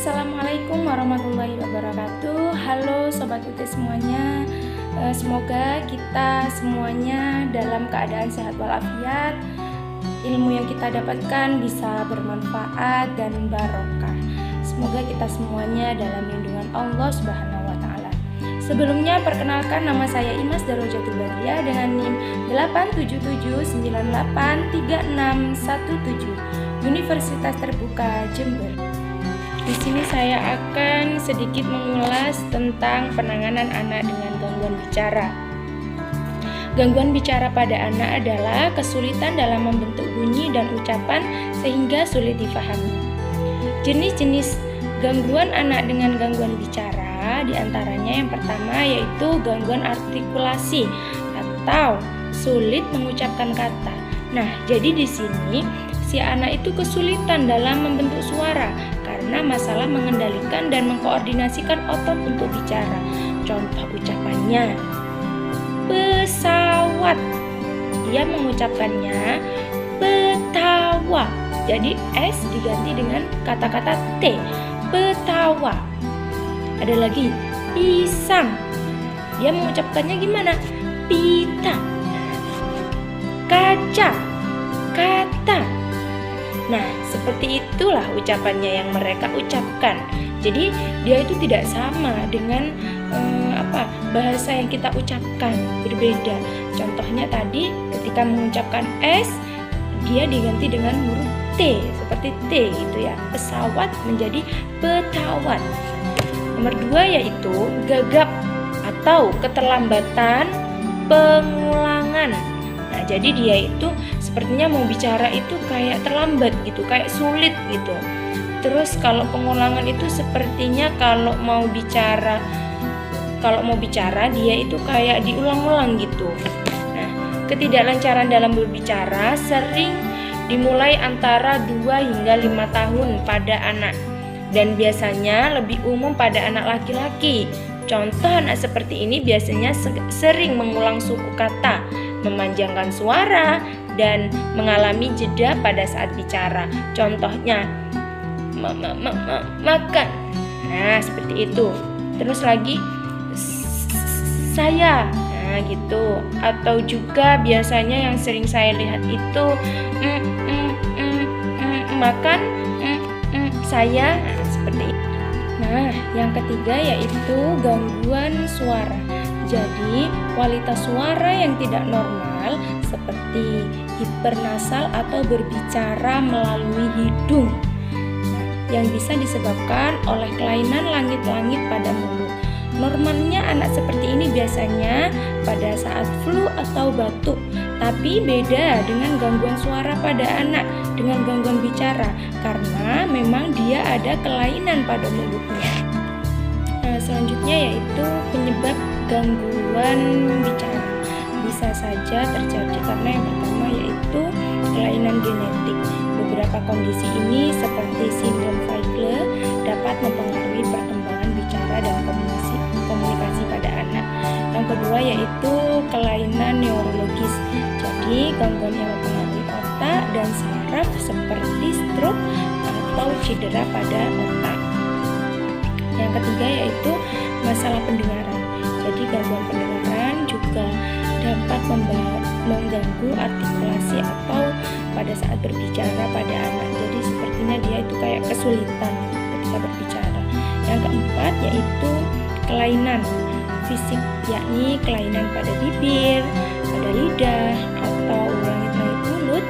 Assalamualaikum warahmatullahi wabarakatuh. Halo Sobat UT semuanya. Semoga kita semuanya dalam keadaan sehat walafiat. Ilmu yang kita dapatkan bisa bermanfaat dan barokah. Semoga kita semuanya dalam lindungan Allah Subhanahu wa taala. Sebelumnya perkenalkan, nama saya Imas Darojatul Badriah dengan NIM 877983617 Universitas Terbuka Jember. Di sini saya akan sedikit mengulas tentang penanganan anak dengan gangguan bicara. Gangguan bicara pada anak adalah kesulitan dalam membentuk bunyi dan ucapan sehingga sulit difahami. Jenis-jenis gangguan anak dengan gangguan bicara diantaranya yang pertama yaitu gangguan artikulasi atau sulit mengucapkan kata. Nah, jadi di sini si anak itu kesulitan dalam membentuk suara karena masalah mengendalikan dan mengkoordinasikan otot untuk bicara. Contoh ucapannya, pesawat, dia mengucapkannya petawa. Jadi S diganti dengan kata-kata T, petawa. Ada lagi, pisang, dia mengucapkannya gimana? Pita. Kaca, kata. Nah, seperti itulah ucapannya yang mereka ucapkan. Jadi dia itu tidak sama dengan bahasa yang kita ucapkan, berbeda. Contohnya tadi ketika mengucapkan S, dia diganti dengan huruf T, seperti T gitu ya. Pesawat menjadi petawat. Nomor 2 yaitu gagap atau keterlambatan pengulangan. Nah, jadi dia itu sepertinya mau bicara itu kayak terlambat gitu, kayak sulit gitu. Terus kalau pengulangan itu sepertinya kalau mau bicara dia itu kayak diulang-ulang gitu. Nah, ketidaklancaran dalam berbicara sering dimulai antara 2 hingga 5 tahun pada anak dan biasanya lebih umum pada anak laki-laki. Contoh anak seperti ini biasanya sering mengulang suku kata, memanjangkan suara, dan mengalami jeda pada saat bicara. Contohnya, makan. Nah, seperti itu. Terus lagi, saya. Nah, gitu. Atau juga biasanya yang sering saya lihat itu, makan, saya. Nah, seperti itu. Nah, yang ketiga yaitu gangguan suara. Jadi, kualitas suara yang tidak normal seperti hipernasal atau berbicara melalui hidung. Nah, yang bisa disebabkan oleh kelainan langit-langit pada mulut. Normalnya anak seperti ini biasanya pada saat flu atau batuk, tapi beda dengan gangguan suara pada anak dengan gangguan bicara karena memang dia ada kelainan pada mulutnya. Nah, selanjutnya yaitu penyebab gangguan bicara. Bisa saja terjadi karena yang pertama yaitu kelainan genetik. Beberapa kondisi ini seperti sindrom Feigle dapat mempengaruhi perkembangan bicara dan komunikasi pada anak. Yang kedua yaitu kelainan neurologis. Jadi gangguan yang mempengaruhi otak dan saraf seperti stroke atau cedera pada otak. Yang ketiga yaitu masalah pendengaran. Jadi gangguan pendengaran juga dapat mengganggu artikulasi atau pada saat berbicara pada anak. Jadi sepertinya dia itu kayak kesulitan ketika berbicara. Yang keempat yaitu kelainan fisik, yakni kelainan pada bibir, pada lidah, atau langit-langit mulut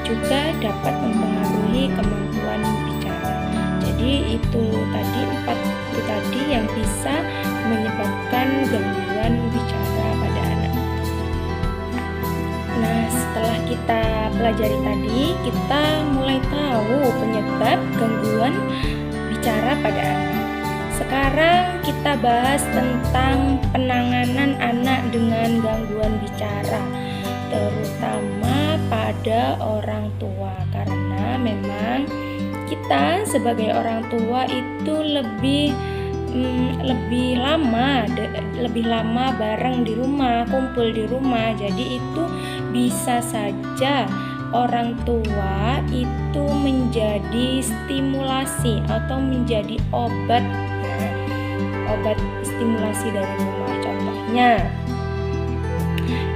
juga dapat mempengaruhi kemampuan bicara. Jadi itu tadi 4 itu tadi yang bisa menyebabkan gangguan bicara pada anak. Nah, setelah kita pelajari tadi, kita mulai tahu penyebab gangguan bicara pada anak. Sekarang kita bahas tentang penanganan anak dengan gangguan bicara, terutama pada orang tua, karena memang kita sebagai orang tua itu lebih lama bareng di rumah, kumpul di rumah. Jadi itu bisa saja orang tua itu menjadi stimulasi atau menjadi obat. Nah, obat stimulasi dari rumah. Contohnya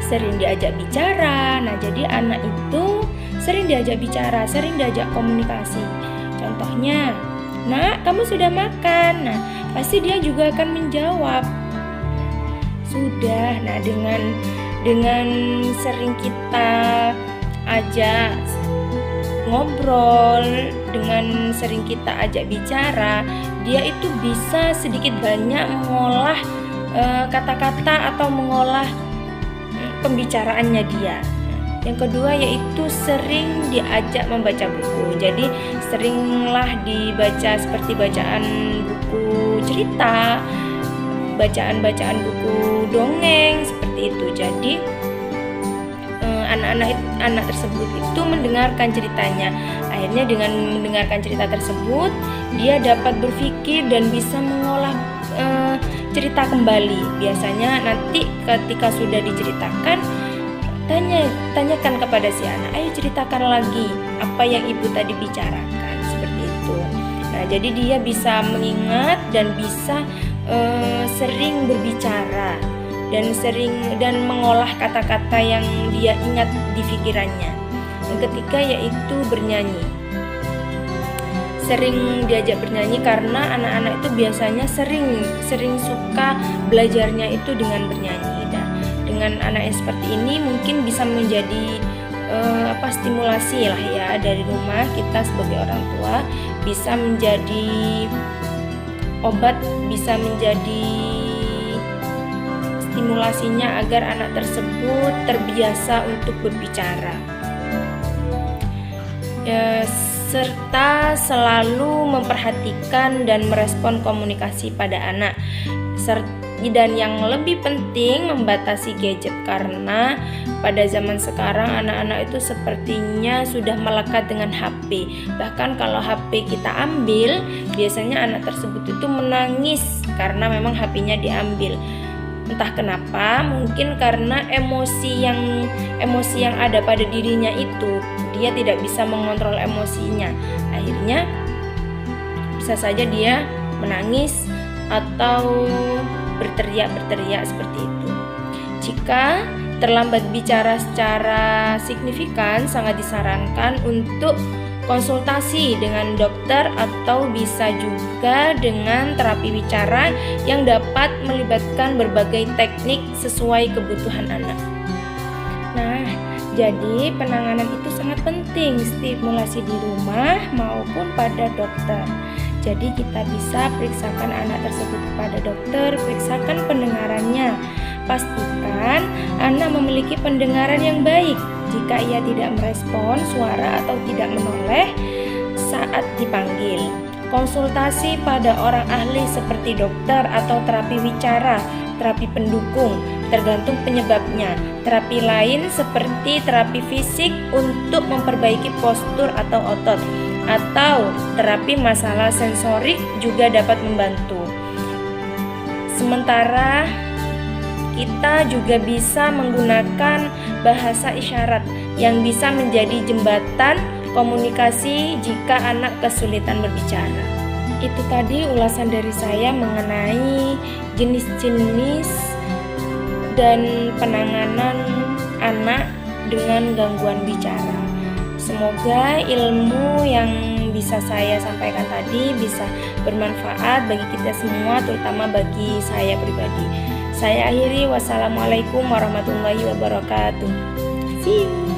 sering diajak bicara. Nah, jadi anak itu sering diajak bicara, sering diajak komunikasi. Contohnya, "Nak, kamu sudah makan?" Nah, pasti dia juga akan menjawab, "Sudah." Nah, dengan sering kita ajak ngobrol, dengan sering kita ajak bicara, dia itu bisa sedikit banyak mengolah kata-kata atau mengolah pembicaraannya dia. Yang kedua yaitu sering diajak membaca buku. Jadi seringlah dibaca seperti bacaan buku cerita, bacaan-bacaan buku dongeng seperti itu. Jadi anak tersebut itu mendengarkan ceritanya. Akhirnya dengan mendengarkan cerita tersebut, dia dapat berpikir dan bisa mengolah cerita kembali. Biasanya nanti ketika sudah diceritakan, tanyakan kepada si anak, "Ayo ceritakan lagi apa yang ibu tadi bicarakan." Seperti itu. Nah, jadi dia bisa mengingat dan bisa sering berbicara dan mengolah kata-kata yang dia ingat di pikirannya. Yang ketiga yaitu bernyanyi. Sering diajak bernyanyi karena anak-anak itu biasanya sering suka belajarnya itu dengan bernyanyi. Nah, dengan anak yang seperti ini mungkin bisa menjadi stimulasi lah ya dari rumah. Kita sebagai orang tua bisa menjadi obat, bisa menjadi stimulasinya agar anak tersebut terbiasa untuk berbicara. Serta selalu memperhatikan dan merespon komunikasi pada anak. Dan yang lebih penting membatasi gadget, karena pada zaman sekarang anak-anak itu sepertinya sudah melekat dengan HP. Bahkan kalau HP kita ambil, biasanya anak tersebut itu menangis karena memang HP-nya diambil. Entah kenapa, mungkin karena emosi yang ada pada dirinya itu, dia tidak bisa mengontrol emosinya. Akhirnya bisa saja dia menangis atau berteriak seperti itu. Jika terlambat bicara secara signifikan, sangat disarankan untuk konsultasi dengan dokter atau bisa juga dengan terapi bicara yang dapat melibatkan berbagai teknik sesuai kebutuhan anak. Nah, jadi penanganan itu sangat penting, stimulasi di rumah maupun pada dokter. Jadi kita bisa periksakan anak tersebut kepada dokter, periksakan pendengarannya. Pastikan anak memiliki pendengaran yang baik. Jika ia tidak merespon suara atau tidak menoleh saat dipanggil, konsultasi pada orang ahli seperti dokter atau terapi bicara, terapi pendukung, tergantung penyebabnya. Terapi lain seperti terapi fisik untuk memperbaiki postur atau otot, atau terapi masalah sensorik juga dapat membantu. Sementara kita juga bisa menggunakan bahasa isyarat yang bisa menjadi jembatan komunikasi jika anak kesulitan berbicara. Itu tadi ulasan dari saya mengenai jenis-jenis dan penanganan anak dengan gangguan bicara. Semoga ilmu yang bisa saya sampaikan tadi bisa bermanfaat bagi kita semua, terutama bagi saya pribadi. Saya akhiri, wassalamualaikum warahmatullahi wabarakatuh. See you.